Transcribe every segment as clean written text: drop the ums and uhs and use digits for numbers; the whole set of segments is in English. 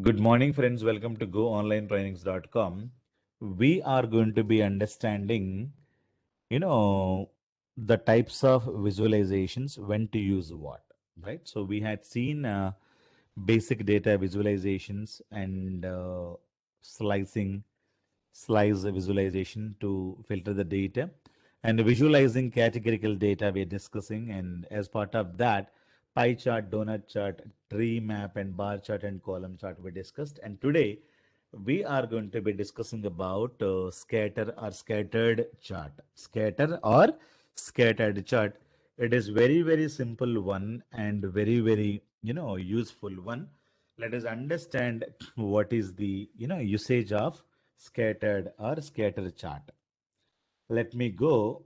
Good morning, friends. Welcome to GoOnlineTrainings.com. We are going to be understanding, you know, the types of visualizations, when to use what, right? So we had seen basic data visualizations and slice visualization to filter the data, and visualizing categorical data we're discussing. And as part of that, pie chart, donut chart, tree map, and bar chart and column chart we discussed. And today we are going to be discussing about scattered chart. Scatter or scattered chart. It is very simple one and very useful one. Let us understand what is the usage of scattered or scatter chart. Let me go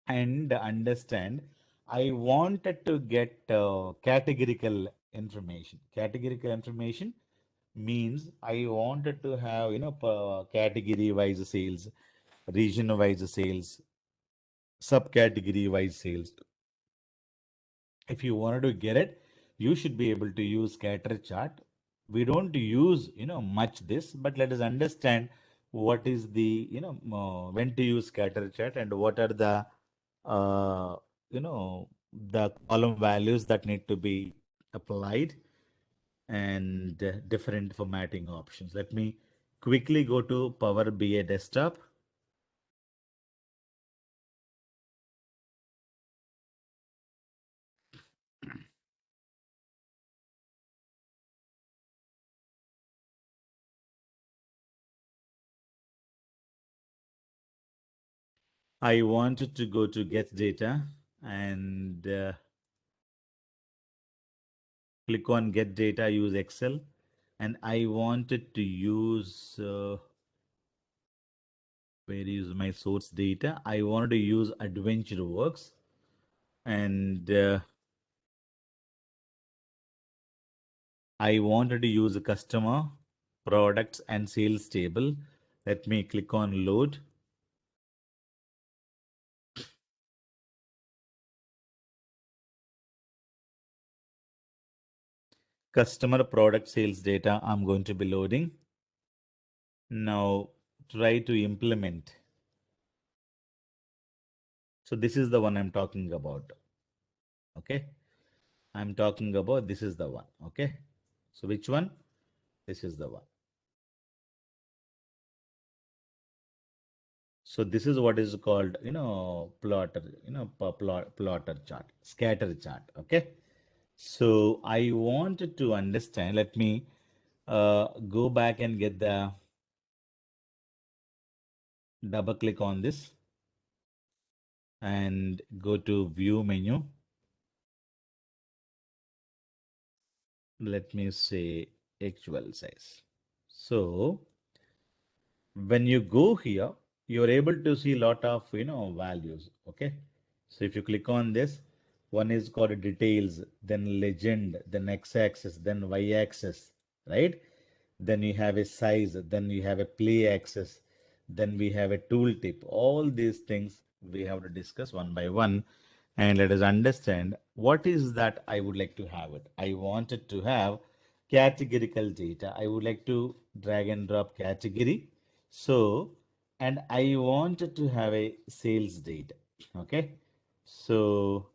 and understand. I wanted to get categorical information. Categorical information means I wanted to have category wise sales, region wise sales, subcategory wise sales. If you wanted to get it, you should be able to use scatter chart. We don't use much this, but let us understand what is the when to use scatter chart and what are the uh, the column values that need to be applied, and different formatting options. Let me quickly go to Power BI desktop. I wanted to go to get data and click on get data, use Excel, and I wanted to use where is my source data? I wanted to use AdventureWorks, and I wanted to use a customer, products, and sales table. Let me click on load. Customer, product, sales data I'm going to be loading. Now try to implement. So this is the one I'm talking about. Okay. I'm talking about this is the one. Okay. So which one? This is the one. So this is what is called, plotter, plotter chart, scatter chart. Okay. So I wanted to understand. Let me go back and get the double click on this and go to view menu. Let me say actual size. So when you go here, you're able to see a lot of values. Okay. So if you click on this, one is called details, then legend, then x-axis, then y-axis, right? Then you have a size, then you have a play axis, then we have a tooltip. All these things we have to discuss one by one, and let us understand what is that I would like to have it. I wanted to have categorical data. I would like to drag and drop category. So, and I wanted to have a sales data. Okay. So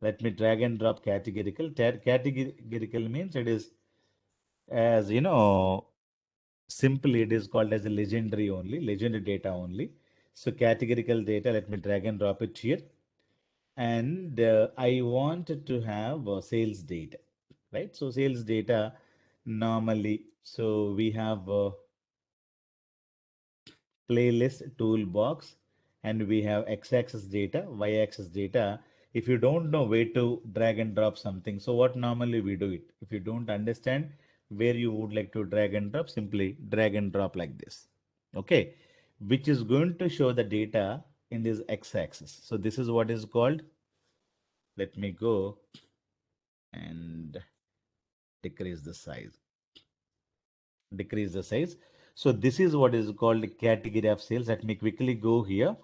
let me drag and drop categorical. Categorical means it is, as simply it is called as a legendary only, legendary data only. So categorical data, let me drag and drop it here. And I wanted to have sales data, right? So sales data normally, so we have playlist toolbox, and we have x-axis data, y-axis data. If you don't know where to drag and drop something, so what normally we do it, if you don't understand where you would like to drag and drop, simply drag and drop like this. Okay, which is going to show the data in this x-axis. So this is what is called, let me go and decrease the size, decrease the size. So this is what is called category of sales. Let me quickly go here,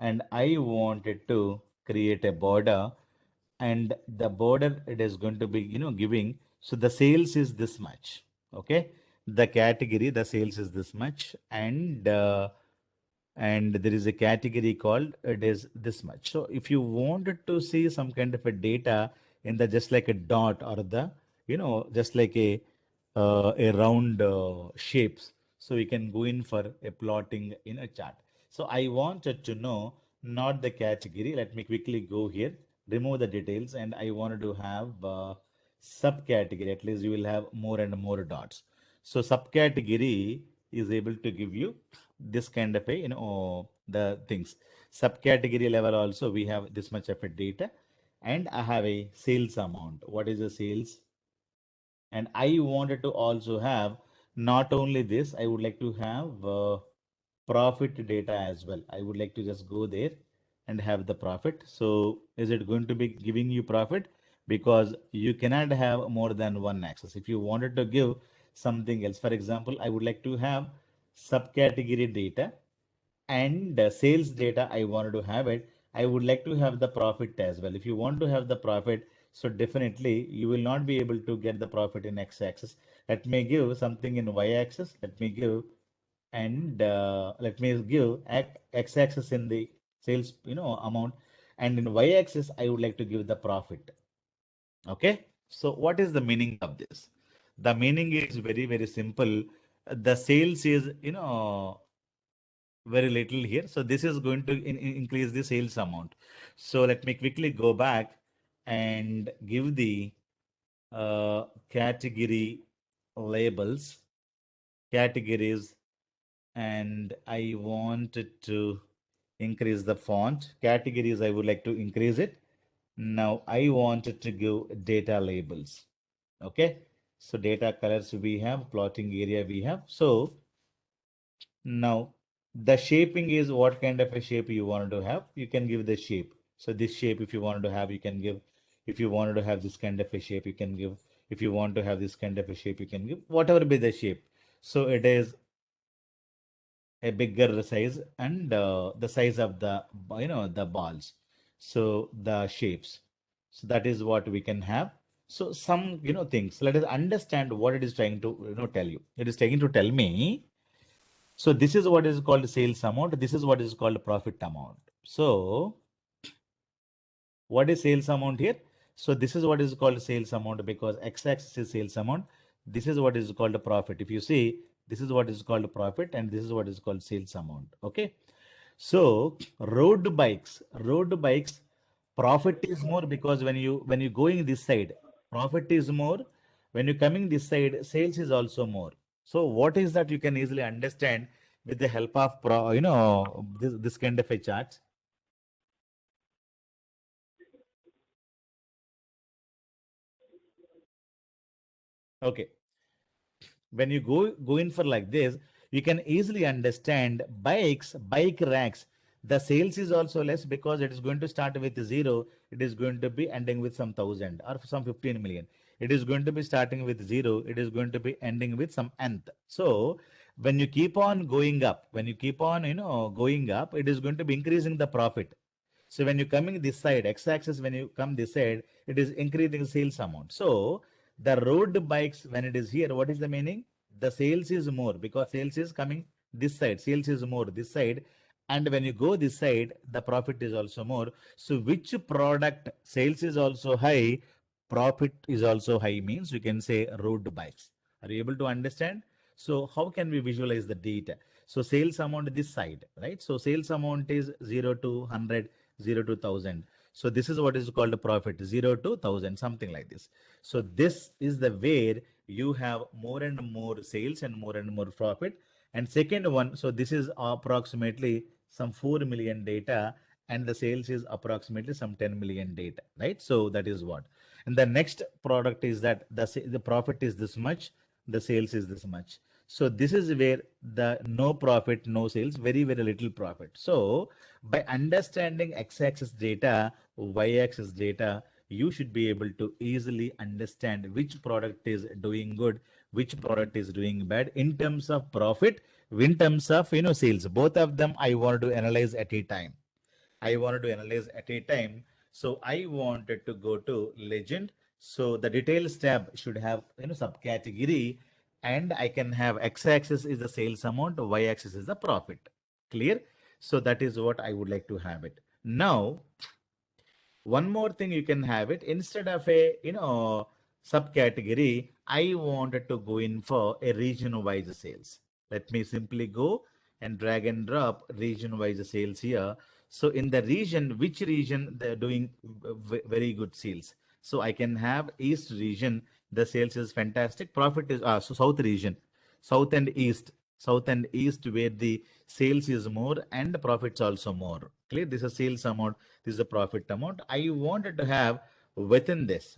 and I wanted to create a border, and the border it is going to be, giving. So the sales is this much. Okay. The category, the sales is this much, and there is a category called it is this much. So if you wanted to see some kind of a data in the just like a dot or the just like a round shapes, so we can go in for a plotting in a chart. So I wanted to know not the category. Let me quickly go here, remove the details, and I wanted to have subcategory. At least you will have more and more dots. So subcategory is able to give you this kind of a the things. Subcategory level also we have this much of a data, and I have a sales amount. What is the sales? And I wanted to also have not only this, I would like to have profit data as well. I would like to just go there and have the profit. So is it going to be giving you profit? Because you cannot have more than one access. If you wanted to give something else, for example, I would like to have subcategory data and sales data. I wanted to have it. I would like to have the profit as well. If you want to have the profit, so definitely you will not be able to get the profit in x-axis. Let me give something in y-axis. Let me give, and let me give x-axis in the sales amount, and in y-axis I would like to give the profit. Okay. So what is the meaning of this? The meaning is very simple. The sales is very little here. So this is going to increase the sales amount. So let me quickly go back and give the category labels, categories, and I wanted to increase the font. Categories, I would like to increase it. Now I wanted to give data labels. Okay. So data colors we have, plotting area we have. So now, the shaping is what kind of a shape you want to have. You can give the shape. So this shape, if you wanted to have, you can give. If you wanted to have this kind of a shape, you can give. If you want to have this kind of a shape, you can give. Whatever be the shape. So it is a bigger size, and the size of the the balls. So the shapes. So that is what we can have. So some things. Let us understand what it is trying to tell you. It is trying to tell me, so this is what is called sales amount. This is what is called profit amount. So what is sales amount here? So this is what is called sales amount, because x-axis is sales amount. This is what is called profit. If you see, this is what is called profit, and this is what is called sales amount. Okay. So road bikes, profit is more, because when you going this side, profit is more. When you coming this side, sales is also more. So what is that you can easily understand with the help of this kind of a chart. Okay. When you go in for like this, you can easily understand bike racks. The sales is also less, because it is going to start with zero. It is going to be ending with some thousand or some 15 million. It is going to be starting with zero. It is going to be ending with some nth. So when you keep on going up, when you keep on going up, it is going to be increasing the profit. So when you're coming this side, x-axis, when you come this side, it is increasing sales amount. So the road bikes, when it is here, what is the meaning? The sales is more, because sales is coming this side. Sales is more this side. And when you go this side, the profit is also more. So which product sales is also high, profit is also high, means you can say road bikes. Are you able to understand? So how can we visualize the data? So sales amount this side, right? So sales amount is 0 to 100, 0 to 1000. So this is what is called a profit, 0 to 1000, something like this. So this is the where you have more and more sales and more profit. And second one, so this is approximately some 4 million data, and the sales is approximately some 10 million data, right? So that is what. And the next product is that the profit is this much, the sales is this much. So this is where the no profit, no sales, very little profit. So by understanding x-axis data, y-axis data, you should be able to easily understand which product is doing good, which product is doing bad in terms of profit, in terms of sales. Both of them I wanted to analyze at a time. I wanted to analyze at a time. So I wanted to go to legend. So the details tab should have, subcategory, and I can have x-axis is the sales amount, y-axis is the profit. Clear? So that is what I would like to have it. Now, one more thing you can have it instead of a, subcategory, I wanted to go in for a region-wise sales. Let me simply go and drag and drop region-wise sales here. So in the region, which region they're doing very good sales? So I can have East region, the sales is fantastic. Profit is so South region, South and East, South and East where the sales is more and profits also more. Clear? This is sales amount. This is the profit amount. I wanted to have within this,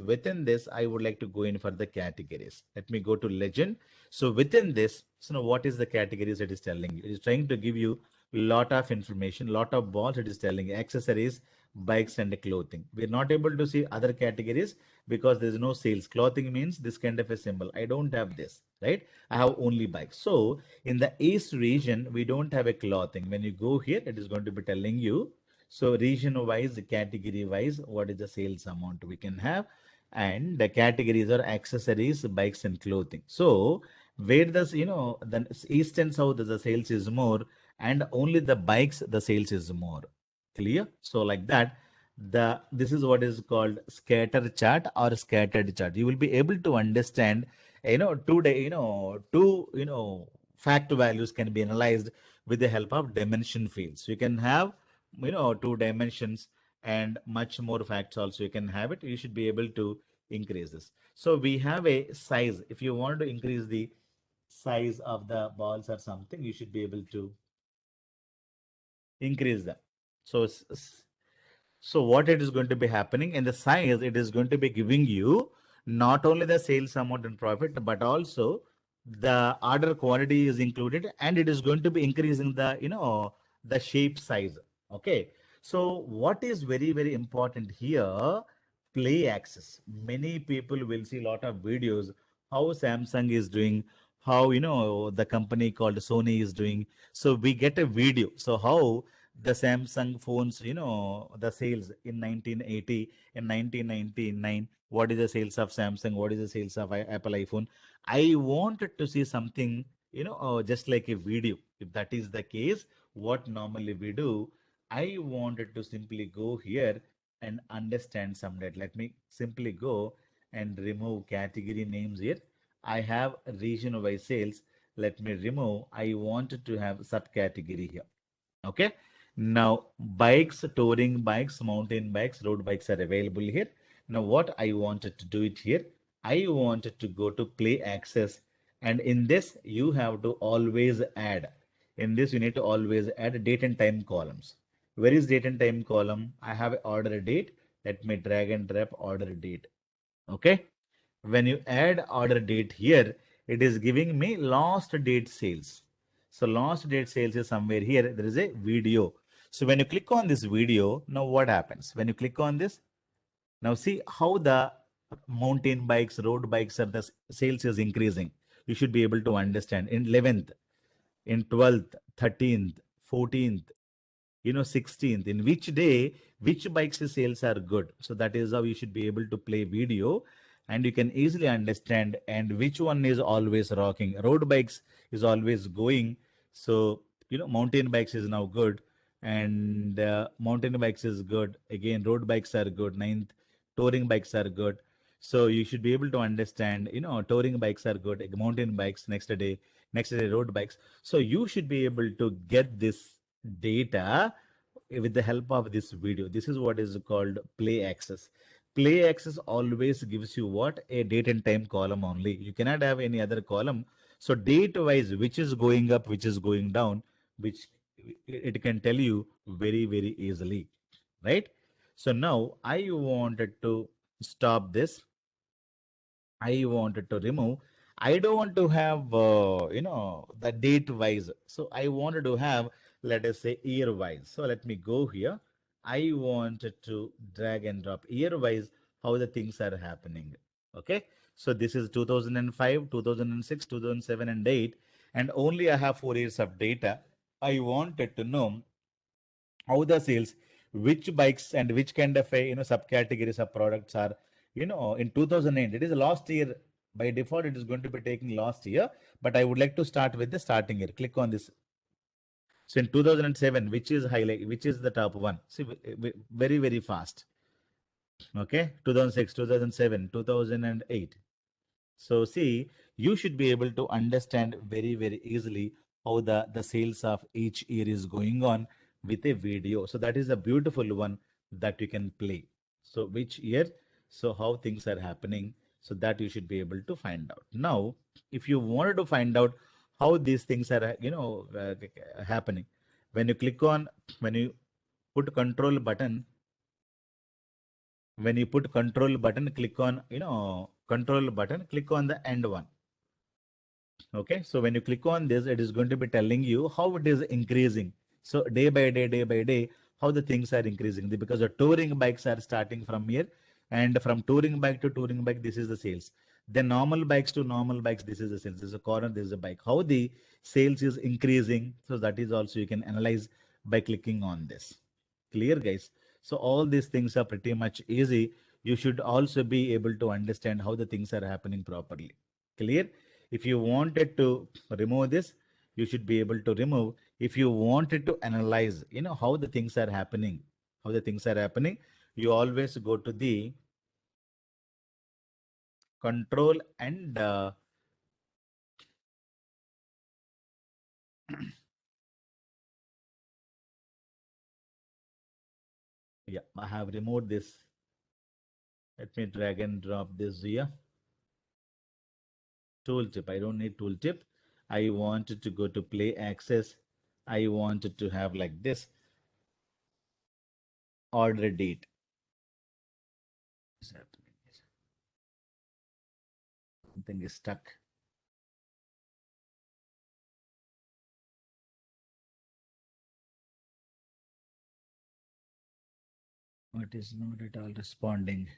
I would like to go in for the categories. Let me go to legend. So within this, so now what is the categories it is telling you? It is trying to give you lot of information, lot of balls. It is telling you accessories, bikes, and clothing. We're not able to see other categories because there's no sales. Clothing means this kind of a symbol. I don't have this, right? I have only bikes. So in the East region, we don't have a clothing. When you go here, it is going to be telling you. So region wise, category wise, what is the sales amount we can have? And the categories are accessories, bikes, and clothing. So where does, the East and South, the sales is more, and only the bikes, the sales is more. Clear? So like that, this is what is called scatter chart or scattered chart. You will be able to understand, two fact values can be analyzed with the help of dimension fields. You can have, two dimensions and much more facts also you can have it. You should be able to increase this. So we have a size. If you want to increase the size of the balls or something, you should be able to increase them. So so what it is going to be happening in the size, it is going to be giving you not only the sales amount and profit, but also the order quantity is included, and it is going to be increasing the, the shape size. Okay. So what is very, very important here, play access. Many people will see a lot of videos, how Samsung is doing, how, the company called Sony is doing. So we get a video. So how the Samsung phones, the sales in 1980, in 1999, what is the sales of Samsung? What is the sales of Apple iPhone? I wanted to see something, just like a video. If that is the case, what normally we do, I wanted to simply go here and understand some data. Let me simply go and remove category names here. I have region wise sales. Let me remove. I wanted to have subcategory here. Okay. Now, bikes, touring bikes, mountain bikes, road bikes are available here. Now, what I wanted to do it here, I wanted to go to play access. And in this, you have to always add. In this, you need to always add date and time columns. Where is date and time column? I have order date. Let me drag and drop order date. Okay. When you add order date here, it is giving me last date sales. So last date sales is somewhere here. There is a video. So when you click on this video, now what happens? When you click on this, now see how the mountain bikes, road bikes are the sales is increasing. You should be able to understand in 11th, in 12th, 13th, 14th, 16th, in which day which bikes sales are good. So that is how you should be able to play video, and you can easily understand and which one is always rocking. Road bikes is always going. So mountain bikes is now good, and mountain bikes is good again. Road bikes are good. Ninth, touring bikes are good. So you should be able to understand, touring bikes are good, mountain bikes next day road bikes. So you should be able to get this data with the help of this video. This is what is called play access. Play access always gives you what? A date and time column only. You cannot have any other column. So date wise, which is going up, which is going down, which it can tell you very, very easily, right? So now I wanted to stop this. I wanted to remove. I don't want to have, the date wise. So I wanted to have, let us say, year wise. So let me go here. I wanted to drag and drop year wise how the things are happening. Okay. So this is 2005, 2006, 2007, and 8. And only I have 4 years of data. I wanted to know how the sales which bikes and which kind of a, subcategories of products are, in 2008. It is last year. By default, it is going to be taking last year, but I would like to start with the starting year. Click on this. So in 2007, which is highlight, which is the top one? See, very, very fast. Okay, 2006, 2007, 2008. So see, you should be able to understand very, very easily how the sales of each year is going on with a video. So that is a beautiful one that you can play. So which year, so how things are happening, so that you should be able to find out. Now, if you wanted to find out how these things are, happening, when you click on, when you put control button, when you put control button, click on, control button, click on the end one. Okay, so when you click on this, it is going to be telling you how it is increasing. So day by day, how the things are increasing. Because the touring bikes are starting from here, and from touring bike to touring bike, this is the sales. Then normal bikes to normal bikes, this is the sales. This is a corner, this is a bike. How the sales is increasing. So that is also you can analyze by clicking on this. Clear, guys? So all these things are pretty much easy. You should also be able to understand how the things are happening properly. Clear? If you wanted to remove this, you should be able to remove. If you wanted to analyze, how the things are happening, you always go to the control and yeah, I have removed this. Let me drag and drop this here. Tooltip. I don't need tooltip. I wanted to go to play access. I wanted to have like this order date. Something is stuck. What is not at all responding?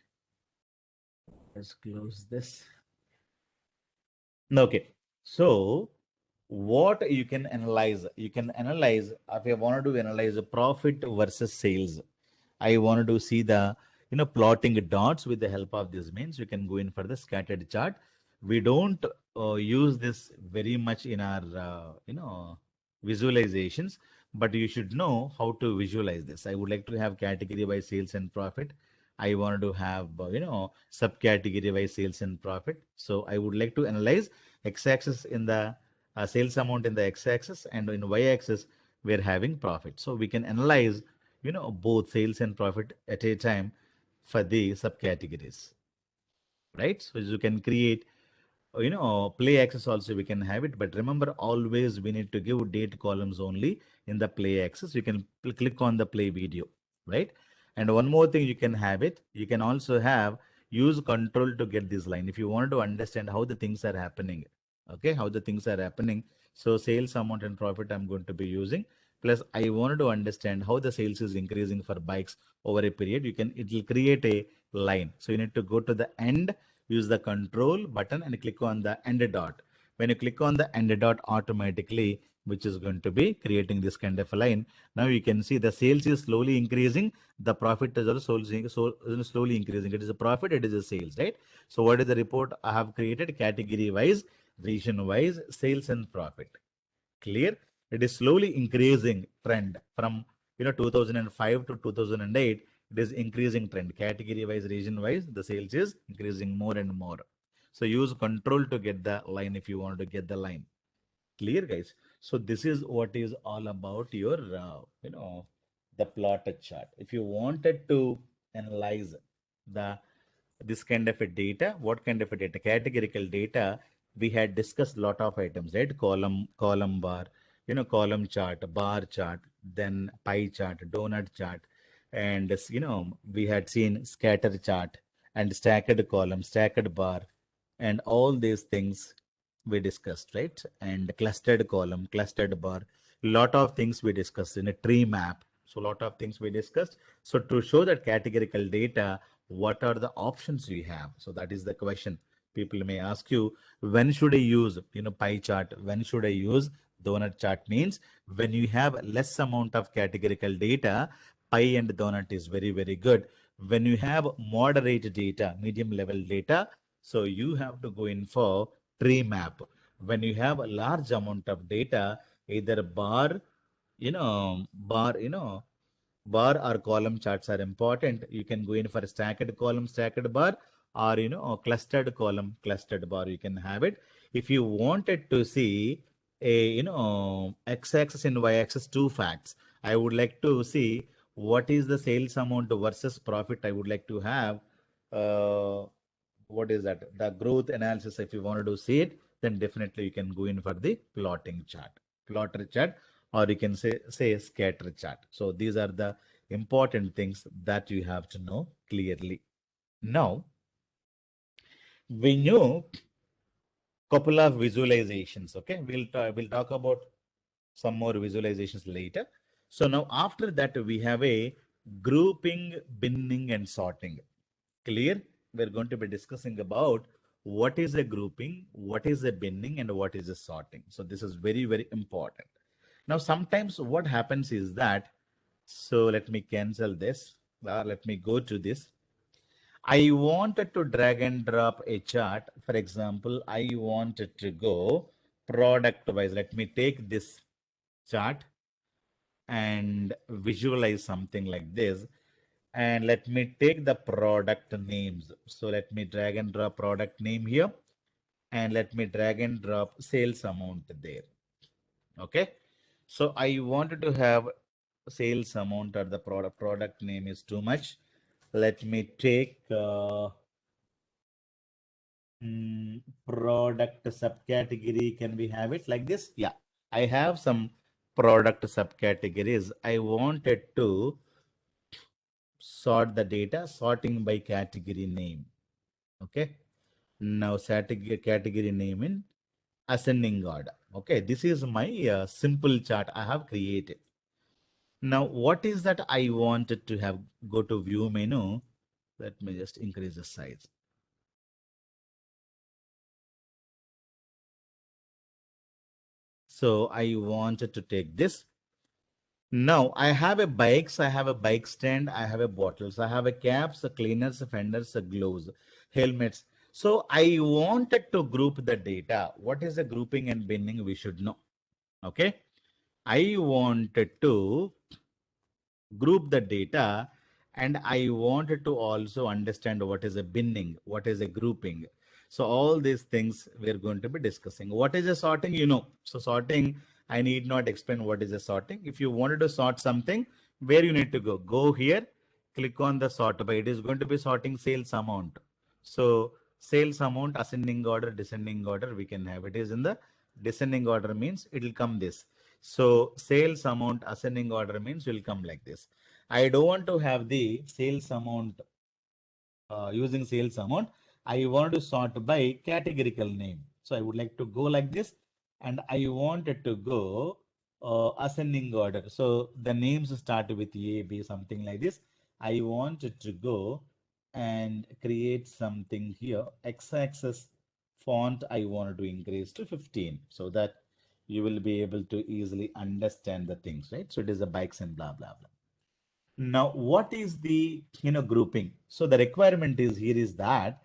Let's close this. Okay. So what you can analyze if I wanted to analyze the profit versus sales. I wanted to see the plotting dots with the help of this means you can go in for the scattered chart. We don't use this very much in our visualizations, but you should know how to visualize this. I would like to have category by sales and profit. I wanted to have subcategory by sales and profit. So I would like to analyze x-axis in the sales amount in the x-axis, and in y-axis we're having profit. So we can analyze both sales and profit at a time for the subcategories, right? So you can create play axis also we can have it, but remember always we need to give date columns only in the play axis. You can click on the play video, right? And one more thing you can have it, you can also have use control to get this line if you want to understand how the things are happening. Okay, how the things are happening. So sales amount and profit I'm going to be using, plus I wanted to understand how the sales is increasing for bikes over a period. It will create a line. So you need to go to the end, use the control button and click on the end dot. When you click on the end dot, automatically which is going to be creating this kind of a line. Now you can see the sales is slowly increasing, the profit is also slowly increasing. It is a profit, it is a sales, right? So what is the report I have created? Category wise, region wise, sales and profit. Clear? It is slowly increasing trend from 2005 to 2008. It is increasing trend. Category wise, region wise, the sales is increasing more and more. So use control to get the line if you want to get the line. Clear, guys? So this is what is all about your the plotted chart. If you wanted to analyze the this kind of a data, what kind of a data? Categorical data. We had discussed lot of items, right? Column bar, column chart, bar chart, then pie chart, donut chart, and we had seen scatter chart and stacked column, stacked bar, and all these things we discussed, right? And clustered column, clustered bar, lot of things we discussed in a tree map. So lot of things we discussed. So to show that categorical data, what are the options we have? So that is the question. People may ask you, when should I use pie chart? When should I use donut chart? Means when you have less amount of categorical data, pie and donut is very, very good. When you have moderate data, medium level data, so you have to go in for tree map. When you have a large amount of data, either bar, bar or column charts are important. You can go in for a stacked column, stacked bar, or clustered column, clustered bar. You can have it. If you wanted to see a x-axis and y-axis two facts, I would like to see what is the sales amount versus profit. I would like to have what is that? The growth analysis. If you wanted to see it, then definitely you can go in for the plotting chart, plotter chart, or you can say scatter chart. So these are the important things that you have to know clearly. Now we know couple of visualizations. Okay, we'll talk about some more visualizations later. So now after that we have a grouping, binning, and sorting. Clear? We're going to be discussing about what is a grouping, what is a binning, and what is a sorting. So this is very, very important. Now, sometimes what happens is that, so let me cancel this. Let me go to this. I wanted to drag and drop a chart. For example, I wanted to go product wise. Let me take this chart and visualize something like this. And let me take the product names. So let me drag and drop product name here. And let me drag and drop sales amount there. Okay. So I wanted to have sales amount or the product name is too much. Let me take product subcategory. Can we have it like this? Yeah, I have some product subcategories. I wanted to sort the data, sorting by category name. Okay. Now category name in ascending order. Okay, this is my simple chart I have created. Now, what is that I wanted to have? Go to view menu. Let me just increase the size. So I wanted to take this. Now I have a bikes, I have a bike stand, I have a bottles, I have a caps, a cleaners, a fenders, a gloves, helmets. So I wanted to group the data. What is the grouping and binning? We should know. Okay. I wanted to group the data, and I wanted to also understand what is a binning, what is a grouping. So all these things we're going to be discussing. What is a sorting? So sorting, I need not explain what is a sorting. If you wanted to sort something, where you need to go? Go here, click on the sort by. It is going to be sorting sales amount. So sales amount, ascending order, descending order, we can have it is in the descending order means it will come this. So sales amount ascending order means will come like this. I don't want to have the sales amount using sales amount. I want to sort by categorical name. So I would like to go like this, and I wanted to go ascending order. So the names start with A, B, something like this. I wanted to go and create something here. X-axis font I wanted to increase to 15 so that you will be able to easily understand the things, right? So it is the bikes and blah, blah, blah. Now, what is the, grouping? So the requirement is here is that,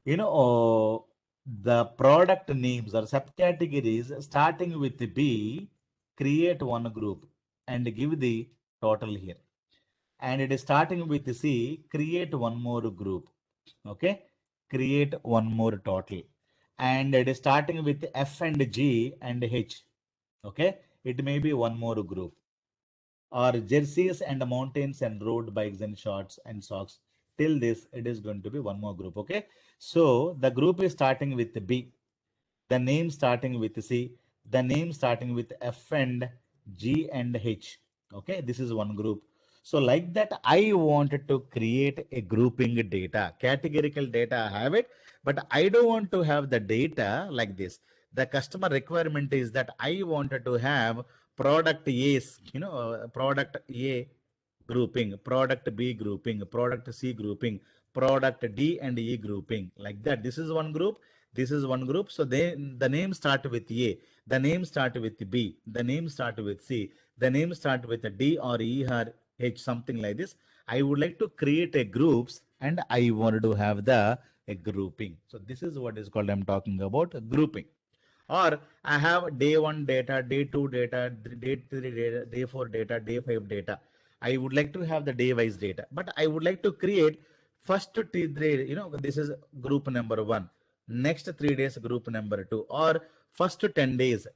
the product names or subcategories starting with B, create one group and give the total here. And it is starting with C, create one more group. Okay. Create one more total. And it is starting with F and G and H. Okay. It may be one more group, or jerseys and mountains and road bikes and shorts and socks. Till this, it is going to be one more group. Okay. So the group is starting with B, the name starting with C, the name starting with F and G and H. Okay. This is one group. So like that, I wanted to create a grouping data, categorical data. I have it, but I don't want to have the data like this. The customer requirement is that I wanted to have product A's, product A grouping, product B grouping, product C grouping, product D and E grouping, like that. This is one group. This is one group. So the name start with A, the name start with B, the name start with C, the name start with D or E or H, something like this. I would like to create a groups and I wanted to have the a grouping. So this is what is called, I'm talking about grouping. Or I have day one data, day two data, day three data, day four data, day five data. I would like to have the day wise data, but I would like to create first three, this is group number one, next 3 days group number two, or first 10 days.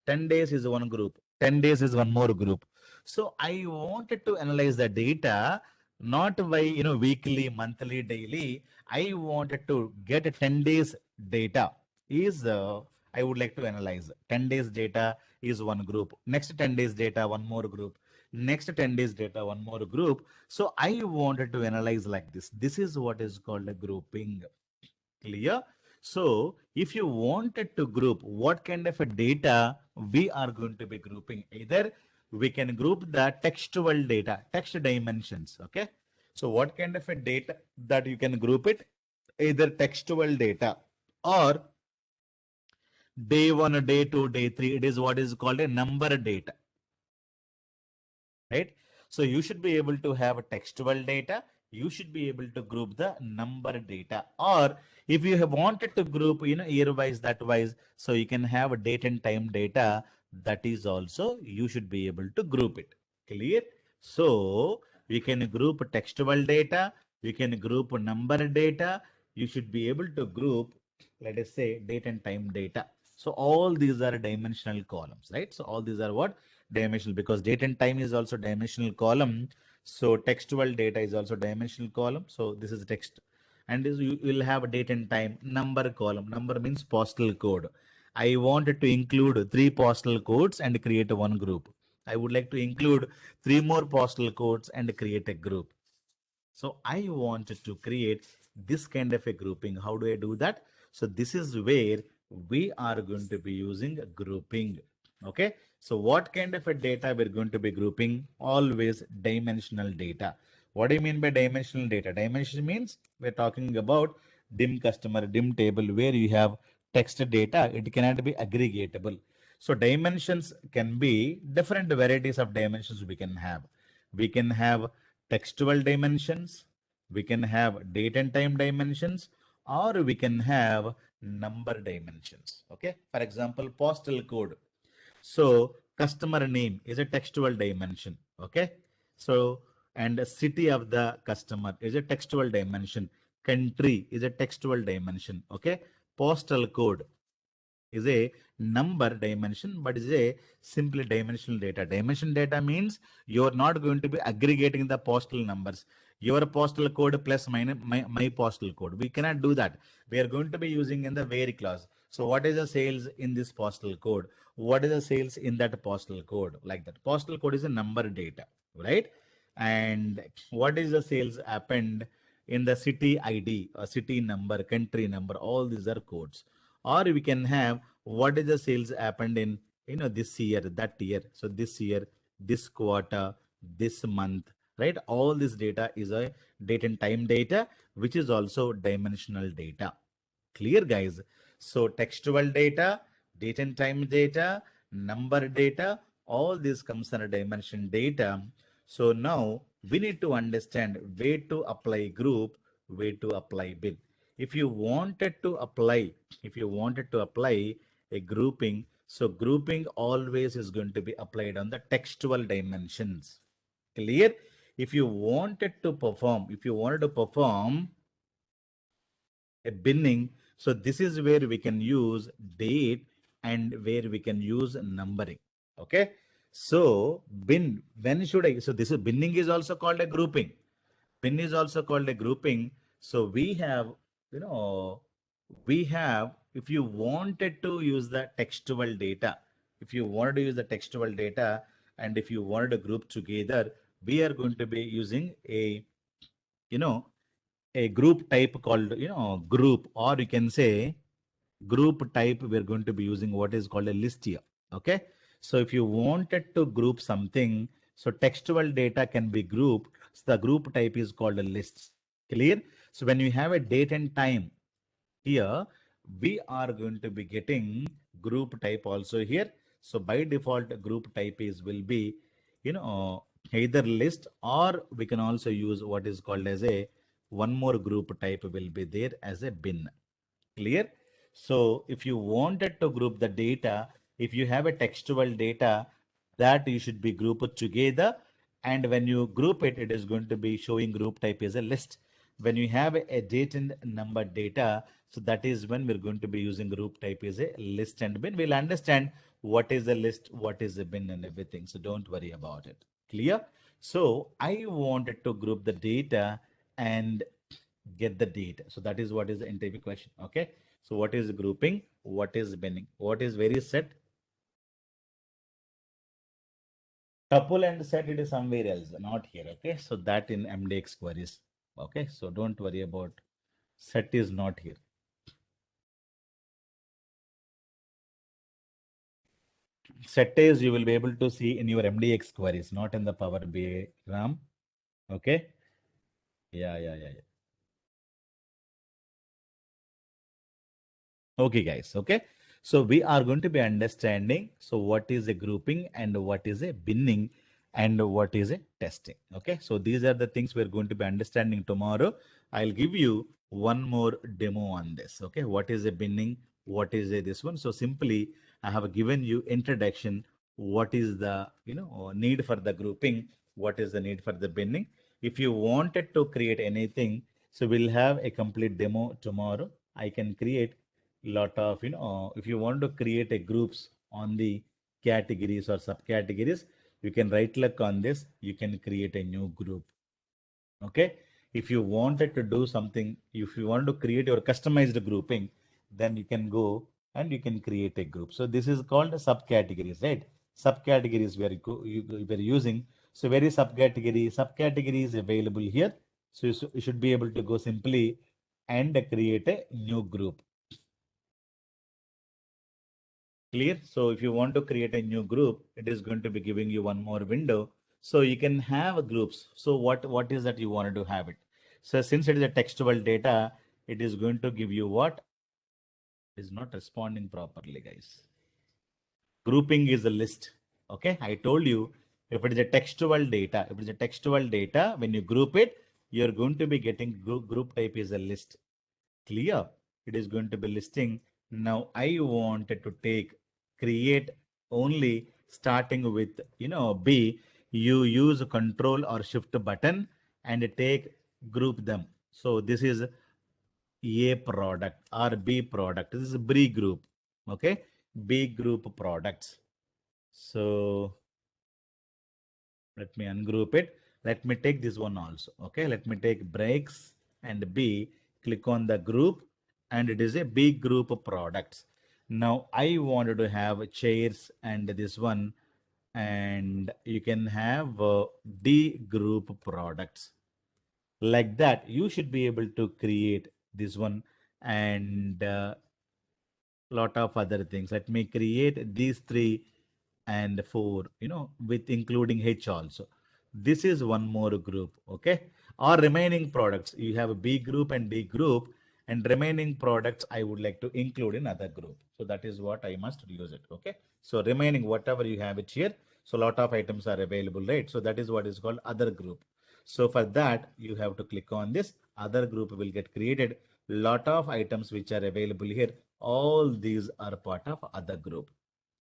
10 days is one group, 10 days is one more group. So I wanted to analyze the data not by weekly, monthly, daily. I wanted to get 10 days data is I would like to analyze. 10 days data is one group. Next 10 days data, one more group. Next 10 days data, one more group. So I wanted to analyze like this. This is what is called a grouping. Clear? So if you wanted to group what kind of a data we are going to be grouping, either we can group the textual data, text dimensions. Okay. So what kind of a data that you can group it? Either textual data or day one, day two, day three. It is what is called a number data, right? So you should be able to have a textual data. You should be able to group the number data. Or if you have wanted to group, year wise, that wise, so you can have a date and time data. That is also, you should be able to group it. Clear? So we can group textual data. We can group number data. You should be able to group, let us say, date and time data. So all these are dimensional columns, right? So all these are what? Dimensional, because date and time is also dimensional column. So textual data is also dimensional column. So this is text. And this you will have a date and time number column. Number means postal code. I wanted to include 3 postal codes and create one group. I would like to include 3 more postal codes and create a group. So I wanted to create this kind of a grouping. How do I do that? So this is where we are going to be using grouping. Okay. So what kind of a data we're going to be grouping? Always dimensional data. What do you mean by dimensional data? Dimension means we're talking about dim customer, dim table, where you have text data. It cannot be aggregatable. So dimensions can be different varieties of dimensions we can have. We can have textual dimensions, we can have date and time dimensions, or we can have number dimensions. Okay. For example, postal code. So customer name is a textual dimension. Okay. So, and the city of the customer is a textual dimension. Country is a textual dimension. Okay. Postal code is a number dimension, but is a simply dimensional data. Dimension data means you are not going to be aggregating the postal numbers. Your postal code plus my postal code. We cannot do that. We are going to be using in the where clause. So what is the sales in this postal code? What is the sales in that postal code? Like that. Postal code is a number data, right? And what is the sales happened in the city ID, a city number, country number, all these are codes. Or we can have what is the sales happened in this year, that year. So this year, this quarter, this month, right? All this data is a date and time data, which is also dimensional data. Clear, guys? So textual data, date and time data, number data, all this comes under dimension data. So now we need to understand where to apply group, where to apply bin. If you wanted to apply, if you wanted to apply a grouping, so grouping always is going to be applied on the textual dimensions. Clear? If you wanted to perform, if you wanted to perform a binning, so this is where we can use date and where we can use numbering. Okay. So bin, when should I? So this is binning is also called a grouping. Bin is also called a grouping. So we have, you know, we have, if you wanted to use the textual data, if you wanted to use the textual data, and if you wanted to group together, we are going to be using you know, a group type called, group, or you can say group type. We're going to be using what is called a list here. Okay. So if you wanted to group something, so textual data can be grouped. So the group type is called a list. Clear? So when you have a date and time here, we are going to be getting group type also here. So by default, group type is will be, either list, or we can also use what is called as a one more group type will be there as a bin. Clear? So if you wanted to group the data, if you have a textual data, that you should be grouped together. And when you group it, it is going to be showing group type as a list. When you have a date and number data, so that is when we're going to be using group type as a list and bin. We'll understand what is a list, what is a bin and everything. So don't worry about it. Clear? So I wanted to group the data and get the data. So that is what is the interview question. Okay. So what is grouping? What is binning? What is very set? Tuple and set, it is somewhere else, not here. Okay. So that in MDX queries. Okay. So don't worry about set is not here. Set is you will be able to see in your MDX queries, not in the Power BI RAM. Okay. Yeah. Okay, guys. Okay. So we are going to be understanding. So what is a grouping and what is a binning and what is a testing. Okay. So these are the things we're going to be understanding tomorrow. I'll give you one more demo on this. Okay. What is a binning? What is a this one? So simply I have given you introduction. What is the, need for the grouping? What is the need for the binning? If you wanted to create anything, so we'll have a complete demo tomorrow. I can create lot of, if you want to create a groups on the categories or subcategories, you can right click on this, you can create a new group. Okay. If you wanted to do something, if you want to create your customized grouping, then you can go and you can create a group. So this is called subcategories, right? Subcategories were using. So very subcategory is available here. So you should be able to go simply and create a new group. Clear? So if you want to create a new group, it is going to be giving you one more window. So you can have groups. So what is that you wanted to have it? So since it is a textual data, it is going to give you what? Is not responding properly, guys. Grouping is a list. Okay, I told you if it is a textual data, when you group it, you're going to be getting group type is a list. Clear? It is going to be listing. Now I wanted to create only starting with, B. You use control or shift button and take group them. So this is A product or B product. This is B group. Okay. B group products. So let me ungroup it. Let me take this one also. Okay. Let me take breaks and B. Click on the group and it is a B group of products. Now I wanted to have chairs and this one, and you can have D group products. Like that, you should be able to create this one and lot of other things. Let me create these three and four, with including H also. This is one more group, okay? Or remaining products, you have a B group and D group, and remaining products I would like to include in other group. So that is what I must use it, okay? So remaining, whatever you have it here, so lot of items are available, right? So that is what is called other group. So for that, you have to click on this. Other group will get created. Lot of items which are available here. All these are part of other group.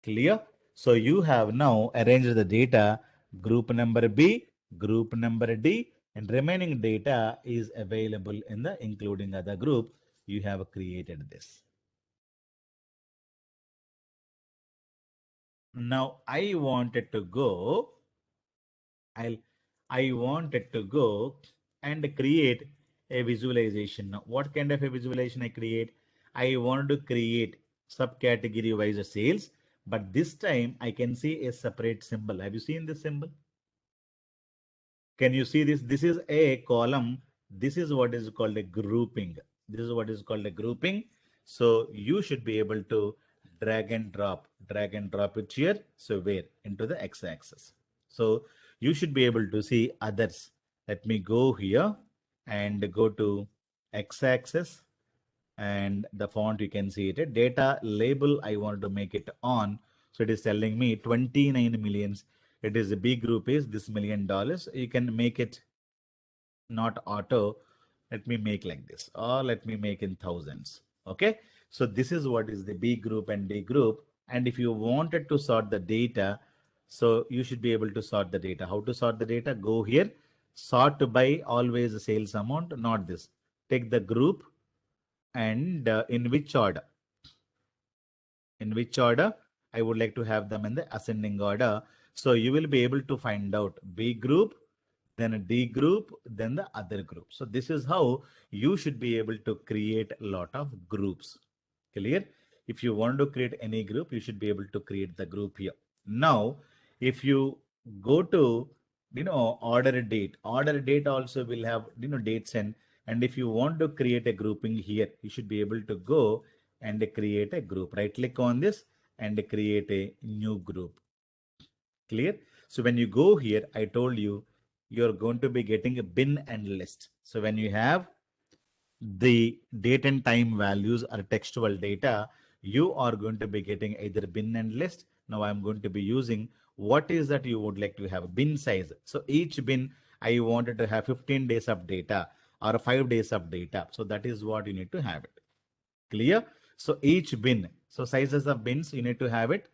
Clear? So you have now arranged the data group number B, group number D, and remaining data is available in the including other group. You have created this. Now I wanted to go I'll I wanted to go and create a visualization. Now, what kind of a visualization I create? I want to create subcategory wise sales, but this time I can see a separate symbol. Have you seen this symbol? Can you see this? This is a column. This is what is called a grouping. This is what is called a grouping. So you should be able to drag and drop it here. So where? Into the x-axis. So you should be able to see others. Let me go here and go to x-axis, and the font you can see it. Data label I want to make it on. So it is telling me 29 millions. It is a B group is this $1 million. You can make it not auto. Let me make like this, or let me make in thousands. Okay. So this is what is the B group and D group. And if you wanted to sort the data, so you should be able to sort the data. How to sort the data? Go here, sort by always the sales amount, not this. Take the group and in which order? In which order? I would like to have them in the ascending order. So you will be able to find out B group, then a D group, then the other group. So this is how you should be able to create a lot of groups. Clear? If you want to create any group, you should be able to create the group here. Now, if you go to, order date also will have, dates and if you want to create a grouping here, you should be able to go and create a group. Right click on this and create a new group. Clear? So when you go here, I told you, you're going to be getting a bin and list. So when you have the date and time values are textual data, you are going to be getting either bin and list. Now I'm going to be using what is that you would like to have bin size. So each bin I wanted to have 15 days of data or 5 days of data. So that is what you need to have it. Clear? So each bin, so sizes of bins, you need to have it.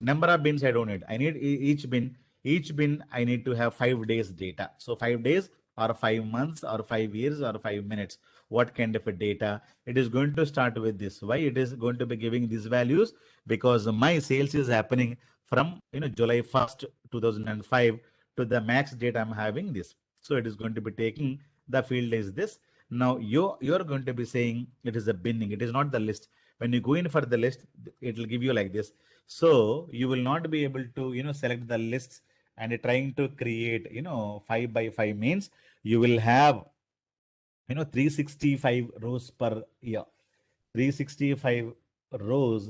Number of bins I don't need. I need each bin I need to have 5 days data. So 5 days or 5 months or 5 years or 5 minutes. What kind of a data? It is going to start with this. Why it is going to be giving these values? Because my sales is happening from July 1st, 2005 to the max date I'm having this. So it is going to be taking the field is this. Now you're going to be saying it is a binning. It is not the list. When you go in for the list, it will give you like this. So you will not be able to, select the lists and trying to create, 5 by 5 means you will have, 365 rows per year. 365 rows,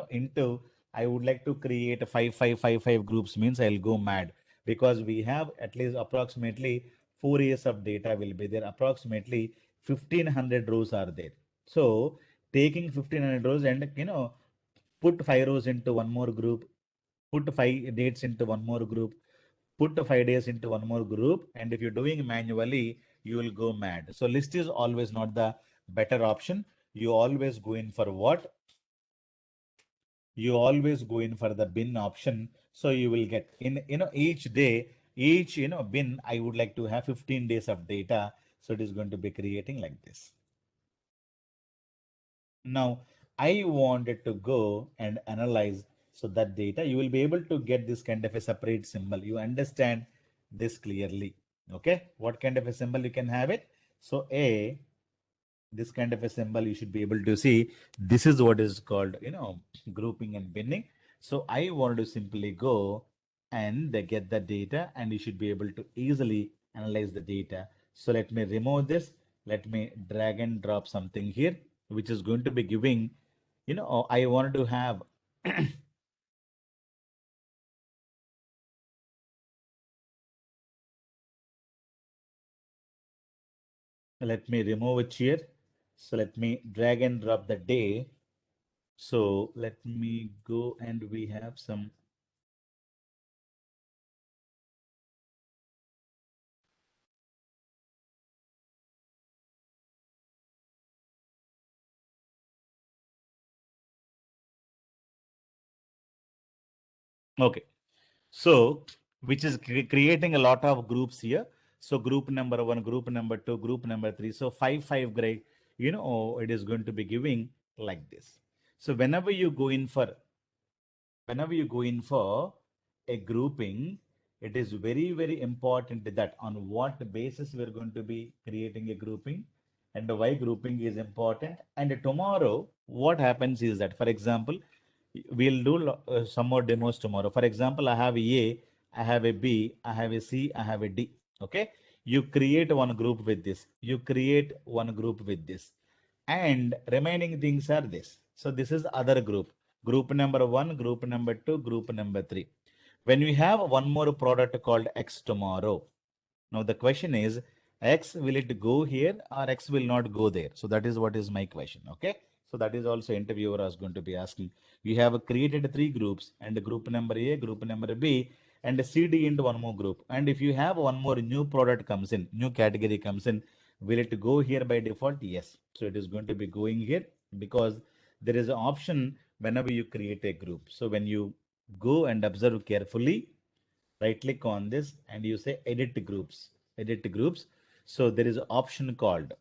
into I would like to create 5 groups means I'll go mad because we have at least approximately 4 years of data will be there. Approximately 1500 rows are there. So taking 1500 rows and put 5 rows into one more group, put 5 dates into one more group, put 5 days into one more group, and if you're doing manually, you will go mad. So list is always not the better option. You always go in for what? You always go in for the bin option. So you will get in, each day, each, bin, I would like to have 15 days of data. So it is going to be creating like this. Now, I wanted to go and analyze so that data, you will be able to get this kind of a separate symbol. You understand this clearly. Okay. What kind of a symbol you can have it? So this kind of a symbol, you should be able to see this is what is called, grouping and binning. So I want to simply go and get the data and you should be able to easily analyze the data. So let me remove this. Let me drag and drop something here, which is going to be giving, I wanted to have let me remove it here. So let me drag and drop the day. So let me go and we have some. Okay. So, which is creating a lot of groups here. So group number 1, group number 2, group number 3. So 5 grade, it is going to be giving like this. So whenever you go in for a grouping, it is very, very important that on what basis we're going to be creating a grouping and why grouping is important. And tomorrow, what happens is that, for example, we'll do some more demos tomorrow. For example, I have A, I have a B, I have a C, I have a D. Okay. You create one group with this. You create one group with this. And remaining things are this. So this is other group. Group number 1, group number 2, group number 3. When we have one more product called X tomorrow, now the question is, X will it go here or X will not go there? So that is what is my question. Okay. So that is also interviewer is going to be asking. We have created 3 groups and group number A, group number B, and CD into one more group. And if you have one more new product comes in, new category comes in, will it go here by default? Yes. So it is going to be going here because there is an option whenever you create a group. So when you go and observe carefully, right click on this and you say edit groups. So there is an option called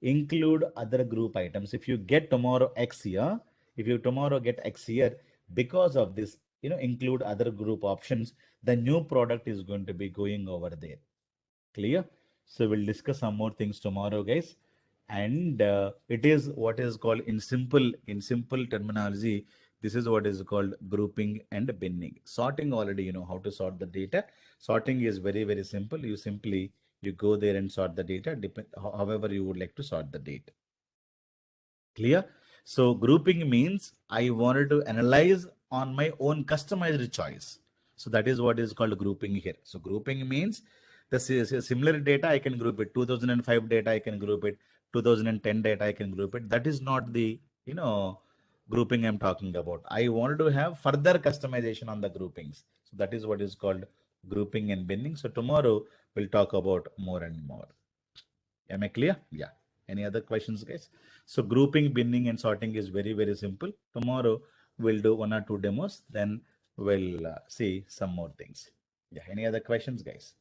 include other group items. If you get tomorrow X here, if you tomorrow get X here, because of this, include other group options, the new product is going to be going over there. Clear? So we'll discuss some more things tomorrow, guys. And it is what is called in simple terminology. This is what is called grouping and binning. Sorting, already you know how to sort the data. Sorting is very, very simple. You go there and sort the data, however you would like to sort the data. Clear? So grouping means I wanted to analyze on my own customized choice. So that is what is called grouping here. So grouping means the similar data I can group it. 2005 data I can group it. 2010 data I can group it. That is not the grouping I'm talking about. I wanted to have further customization on the groupings. So that is what is called grouping and binning. So tomorrow we'll talk about more and more. Am I clear? Yeah. Any other questions, guys? So grouping, binning, and sorting is very, very simple. Tomorrow we'll do one or two demos, then we'll see some more things. Yeah. Any other questions, guys?